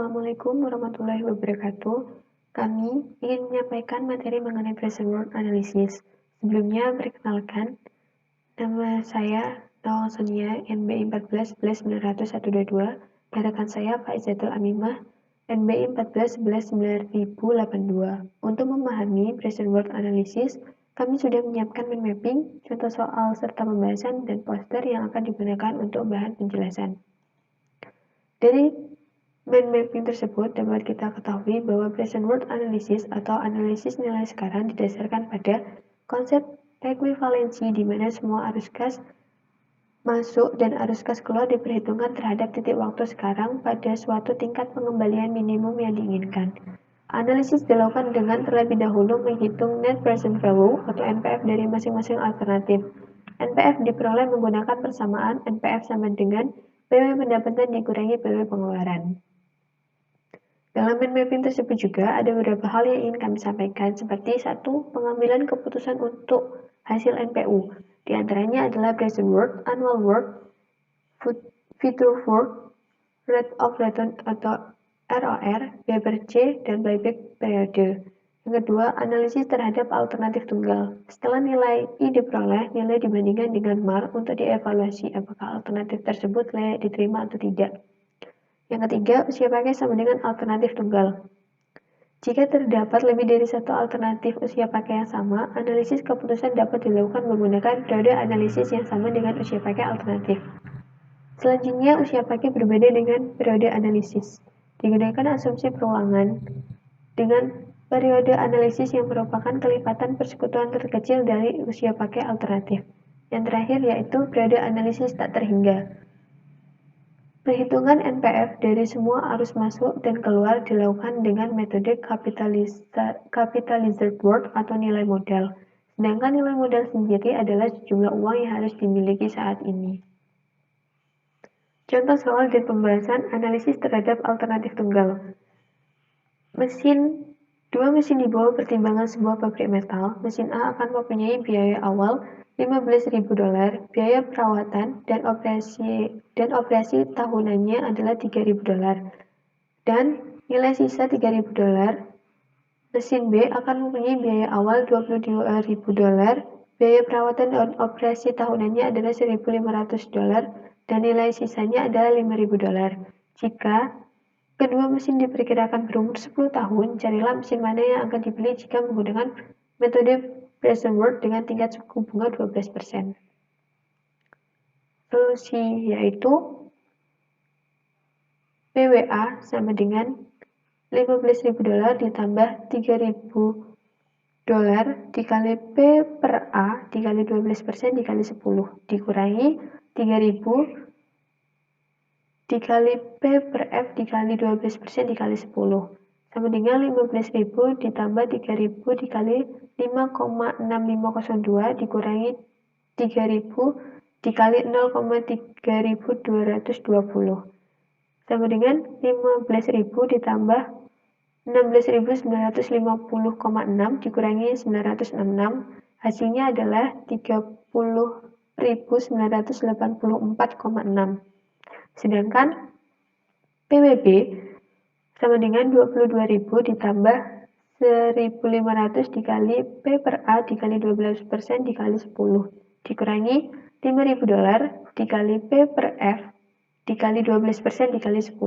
Assalamualaikum warahmatullahi wabarakatuh. Kami ingin menyampaikan materi mengenai present world analysis. Sebelumnya, perkenalkan, nama saya Nawang Sonia, NBI 14 11 900 122, dan rekan saya Faizatul Amimah, NBI 14 11 9082. Untuk memahami present world analysis, kami sudah menyiapkan mind mapping, contoh soal serta pembahasan, dan poster yang akan digunakan untuk bahan penjelasan. Dari mind mapping tersebut dapat kita ketahui bahwa present world analysis atau analisis nilai sekarang didasarkan pada konsep ekuivalensi di mana semua arus kas masuk dan arus kas keluar diperhitungkan terhadap titik waktu sekarang pada suatu tingkat pengembalian minimum yang diinginkan. Analisis dilakukan dengan terlebih dahulu menghitung net present value atau NPV dari masing-masing alternatif. NPV diperoleh menggunakan persamaan NPV sama dengan PW pendapatan dikurangi PW pengeluaran. Dalam mind mapping tersebut juga ada beberapa hal yang ingin kami sampaikan, seperti 1. Pengambilan keputusan untuk hasil NPU. Di antaranya adalah present world, annual world, future world, rate of return atau ROR, B per C, dan playback periode. Yang kedua, analisis terhadap alternatif tunggal. Setelah nilai I diperoleh, nilai dibandingkan dengan MAR untuk dievaluasi apakah alternatif tersebut layak diterima atau tidak. Yang ketiga, usia pakai sama dengan alternatif tunggal. Jika terdapat lebih dari satu alternatif usia pakai yang sama, analisis keputusan dapat dilakukan menggunakan periode analisis yang sama dengan usia pakai alternatif. Selanjutnya, usia pakai berbeda dengan periode analisis. Digunakan asumsi perulangan dengan periode analisis yang merupakan kelipatan persekutuan terkecil dari usia pakai alternatif. Yang terakhir yaitu periode analisis tak terhingga. Perhitungan NPV dari semua arus masuk dan keluar dilakukan dengan metode capitalized world atau nilai modal. Sedangkan nilai modal sendiri adalah jumlah uang yang harus dimiliki saat ini. Contoh soal dan pembahasan analisis terhadap alternatif tunggal. Dua mesin di bawah pertimbangan sebuah pabrik metal. Mesin A akan mempunyai biaya awal $15.000, biaya perawatan dan operasi tahunannya adalah $3.000, dan nilai sisa $3.000. Mesin B akan mempunyai biaya awal $22.000, biaya perawatan dan operasi tahunannya adalah $1.500, dan nilai sisanya adalah $5.000. Jika kedua mesin diperkirakan berumur 10 tahun, carilah mesin mana yang akan dibeli jika menggunakan metode present world dengan tingkat suku bunga 12%. Solusi yaitu PWA sama dengan $15.000 ditambah $3.000 dikali P per A dikali 12% dikali 10 dikurangi 3.000 dikali P per F dikali 12% dikali 10 sama dengan 15.000 ditambah 3.000 dikali 5,6502 dikurangi 3.000 dikali 0,3220 sama dengan 15.000 ditambah 16.950,6 dikurangi 966, hasilnya adalah 30.984,6. Sedangkan PWB sama dengan 22.000 ditambah 1.500 dikali P per A dikali 12% dikali 10 dikurangi $5.000 dikali P per F dikali 12% dikali 10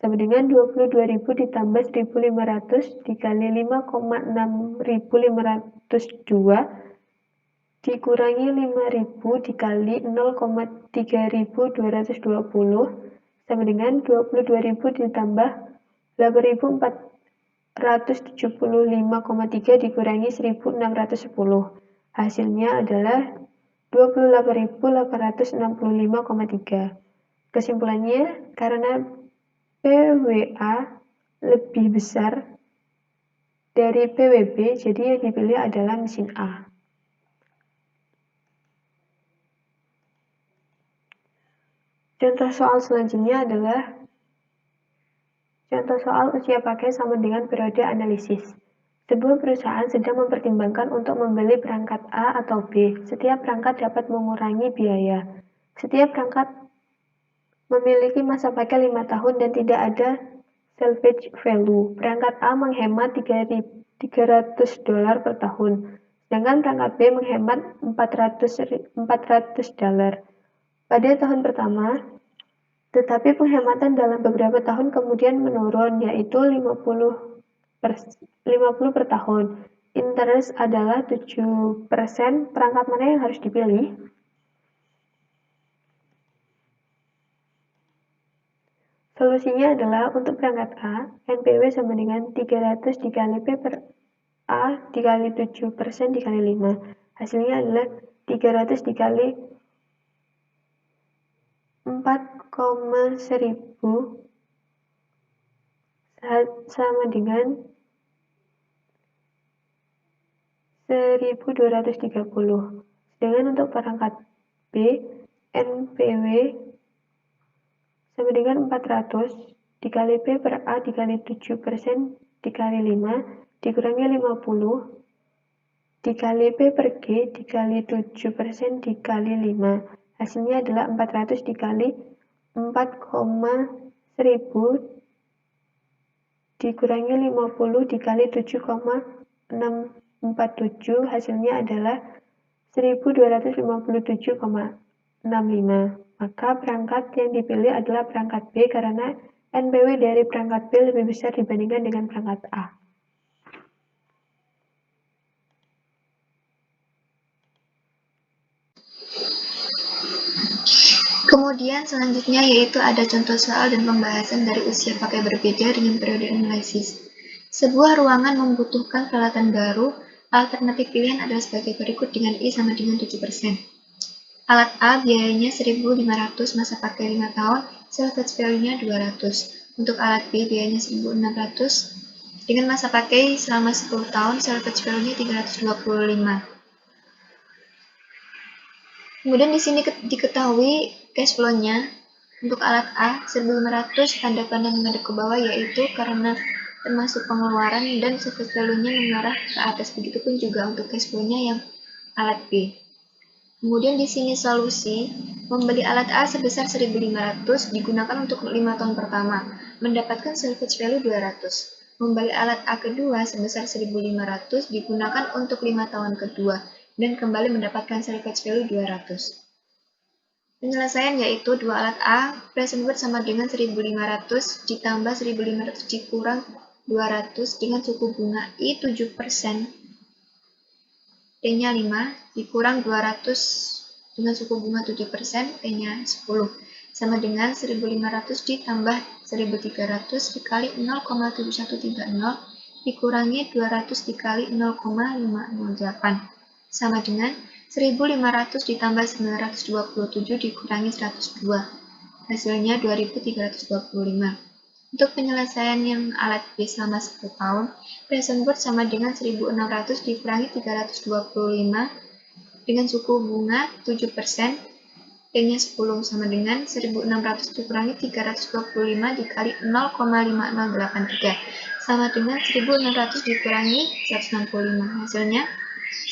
sama dengan 22.000 ditambah 1.500 dikali 5,6502 dikurangi 5.000 dikali 0,3220 sama dengan 22.000 ditambah 8.475,3 dikurangi 1.610. Hasilnya adalah 28.865,3. Kesimpulannya, karena PWA lebih besar dari PWB, jadi yang dipilih adalah mesin A. Contoh soal selanjutnya adalah contoh soal usia pakai sama dengan periode analisis. Sebuah perusahaan sedang mempertimbangkan untuk membeli perangkat A atau B. Setiap perangkat dapat mengurangi biaya. Setiap perangkat memiliki masa pakai 5 tahun dan tidak ada salvage value. Perangkat A menghemat $300 per tahun, sedangkan perangkat B menghemat $400 pada tahun pertama, tetapi penghematan dalam beberapa tahun kemudian menurun, yaitu 50 per tahun. Interest adalah 7%. Perangkat mana yang harus dipilih? Solusinya adalah untuk perangkat A, NPW sama dengan 300 dikali P per A dikali 7% dikali 5. Hasilnya adalah 300 dikali 4,1000 sama dengan 1230. Sedangkan untuk perangkat B, NPW sama dengan 400 dikali P per A dikali 7% dikali 5 dikurangi 50 dikali P per G dikali 7% dikali 5. Hasilnya adalah 400 dikali 4,1000 dikurangi 50 dikali 7,647. Hasilnya adalah 1257,65. Maka perangkat yang dipilih adalah perangkat B karena NPW dari perangkat B lebih besar dibandingkan dengan perangkat A. Kemudian selanjutnya yaitu ada contoh soal dan pembahasan dari usia pakai berbeda dengan periode analisis. Sebuah ruangan membutuhkan peralatan baru, alternatif pilihan adalah sebagai berikut dengan I sama dengan 7%. Alat A biayanya 1.500, masa pakai 5 tahun, salvage value-nya 200. Untuk alat B biayanya 1.600, dengan masa pakai selama 10 tahun, salvage value-nya 325. Kemudian di sini diketahui cash flow-nya. Untuk alat A 1.500, tanda pandang menghadap ke bawah yaitu karena termasuk pengeluaran dan salvage value-nya mengarah ke atas. Begitupun juga untuk cash flow-nya yang alat B. Kemudian di sini solusi, membeli alat A sebesar 1.500 digunakan untuk 5 tahun pertama, mendapatkan salvage value 200. Membeli alat A kedua sebesar 1.500 digunakan untuk 5 tahun kedua, dan kembali mendapatkan salvage value 200. Penyelesaian yaitu dua alat A, present worth sama dengan 1.500 ditambah 1.500 dikurang 200 dengan suku bunga I 7%. T-nya 5 dikurang 200 dengan suku bunga 7%, T-nya 10, sama dengan 1.500 ditambah 1.300 dikali 0,7130 dikurangi 200 dikali 0,508, sama dengan 1.500 ditambah 927 dikurangi 102, hasilnya 2.325. Untuk penyelesaian yang alat B selama 10 tahun, present worth sama dengan 1.600 dikurangi 325 dengan suku bunga 7%, T-nya 10 sama dengan 1.600 dikurangi 325 dikali 0,5083 sama dengan 1.600 dikurangi 165, hasilnya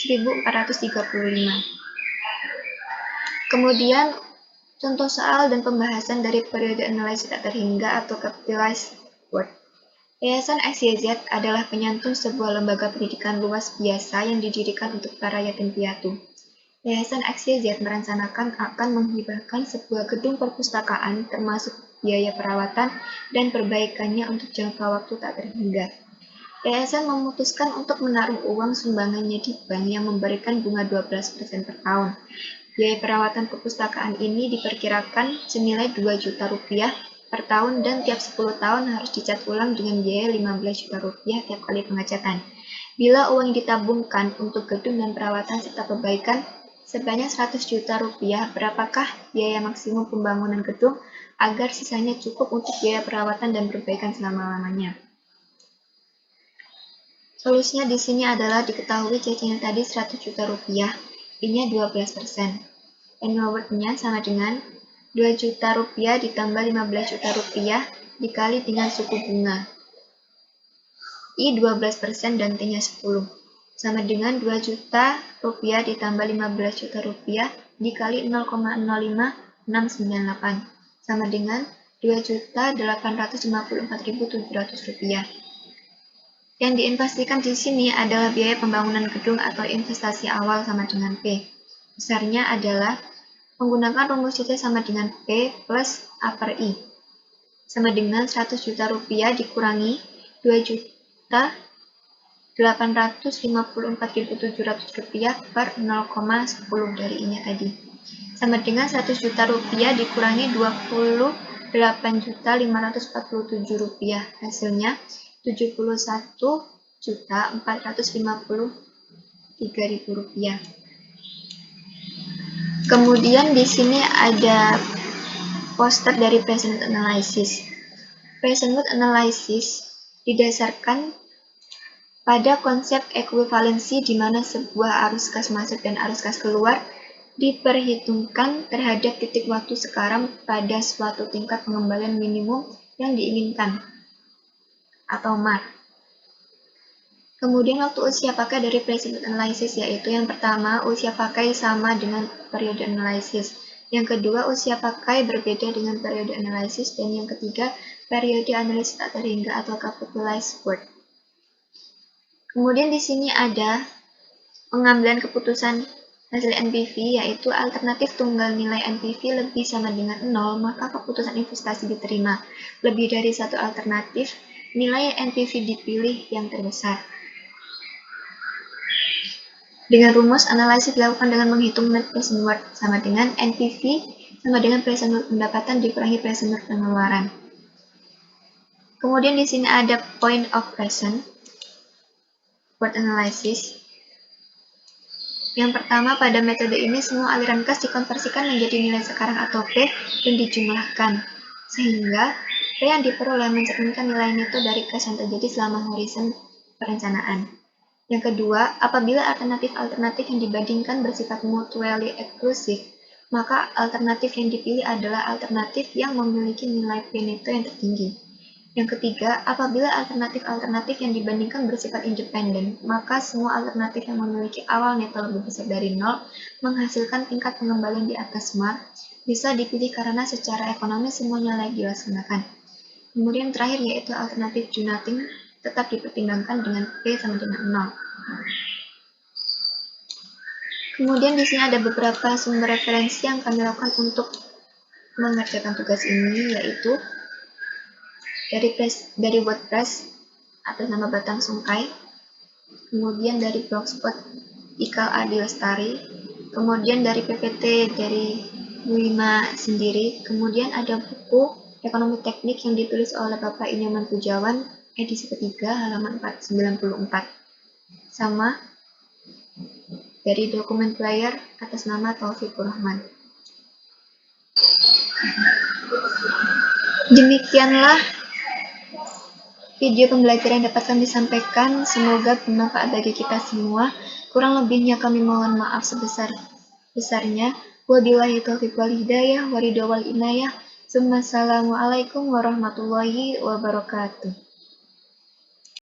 1.435. Kemudian contoh soal dan pembahasan dari periode analisis tak terhingga atau capitalized work. Yayasan XYZ adalah penyantun sebuah lembaga pendidikan luas biasa yang didirikan untuk para yatim piatu. Yayasan XYZ merencanakan akan menghibahkan sebuah gedung perpustakaan termasuk biaya perawatan dan perbaikannya untuk jangka waktu tak terhingga. Yayasan memutuskan untuk menaruh uang sumbangannya di bank yang memberikan bunga 12% per tahun. Biaya perawatan perpustakaan ini diperkirakan senilai 2 juta rupiah per tahun dan tiap 10 tahun harus dicat ulang dengan biaya 15 juta rupiah tiap kali pengecatan. Bila uang ditabungkan untuk gedung dan perawatan serta perbaikan sebanyak 100 juta rupiah, berapakah biaya maksimum pembangunan gedung agar sisanya cukup untuk biaya perawatan dan perbaikan selama-lamanya? Solusinya di sini adalah diketahui cicilan tadi 100 juta rupiah, I-nya 12%. Annual worth-nya sama dengan 2 juta rupiah ditambah 15 juta rupiah dikali dengan suku bunga I 12% dan T-nya 10, sama dengan 2 juta rupiah ditambah 15 juta rupiah dikali 0,05698, sama dengan Rp2.854.700. Yang diinvestasikan di sini adalah biaya pembangunan gedung atau investasi awal sama dengan P. Besarnya adalah menggunakan rumus C sama dengan P plus A per I. Sama dengan 100 juta rupiah dikurangi 2.854.700 rupiah per 0,10 dari I-nya tadi. Sama dengan 100 juta rupiah dikurangi 28.547 rupiah. Hasilnya 71.453.000 rupiah. Kemudian di sini ada poster dari present analysis. Present analysis didasarkan pada konsep ekuivalensi di mana sebuah arus kas masuk dan arus kas keluar diperhitungkan terhadap titik waktu sekarang pada suatu tingkat pengembalian minimum yang diinginkan atau MAR. Kemudian waktu usia pakai dari present analysis yaitu yang pertama usia pakai sama dengan periode analysis. Yang kedua usia pakai berbeda dengan periode analysis dan yang ketiga periode analisis tak terhingga atau capitalized work. Kemudian di sini ada pengambilan keputusan hasil NPV yaitu alternatif tunggal nilai NPV lebih sama dengan 0 maka keputusan investasi diterima. Lebih dari satu alternatif nilai NPV dipilih yang terbesar. Dengan rumus analisis dilakukan dengan menghitung net present worth sama dengan NPV sama dengan present worth pendapatan dikurangi present worth pengeluaran. Kemudian di sini ada point of present worth analysis. Yang pertama, pada metode ini semua aliran kas dikonversikan menjadi nilai sekarang atau P dan dijumlahkan, sehingga P yang diperoleh mencerminkan nilai neto dari kas yang terjadi selama horizon perencanaan. Yang kedua, apabila alternatif-alternatif yang dibandingkan bersifat mutually exclusive, maka alternatif yang dipilih adalah alternatif yang memiliki nilai P neto yang tertinggi. Yang ketiga, apabila alternatif-alternatif yang dibandingkan bersifat independen, maka semua alternatif yang memiliki awal neto lebih besar dari 0 menghasilkan tingkat pengembalian di atas MAR bisa dipilih karena secara ekonomis semuanya layak dilaksanakan. Kemudian terakhir yaitu alternatif do nothing tetap dipertimbangkan dengan P sama dengan 0. Kemudian di sini ada beberapa sumber referensi yang kami lakukan untuk mengerjakan tugas ini yaitu dari WordPress atas nama Batang Sungkai, kemudian dari Blogspot Ikal Adi Lestari, kemudian dari PPT dari Wima sendiri, kemudian ada buku Ekonomi Teknik yang ditulis oleh Bapak Inyoman Pujawan, edisi ketiga, halaman 494. Sama dari dokumen player atas nama Taufikur Rahman. Demikianlah video pembelajaran yang dapat kami sampaikan. Semoga bermanfaat bagi kita semua. Kurang lebihnya kami mohon maaf sebesar-besarnya. Wabillahi taufiq wal hidayah, waridho wal inayah. Assalamualaikum warahmatullahi wabarakatuh.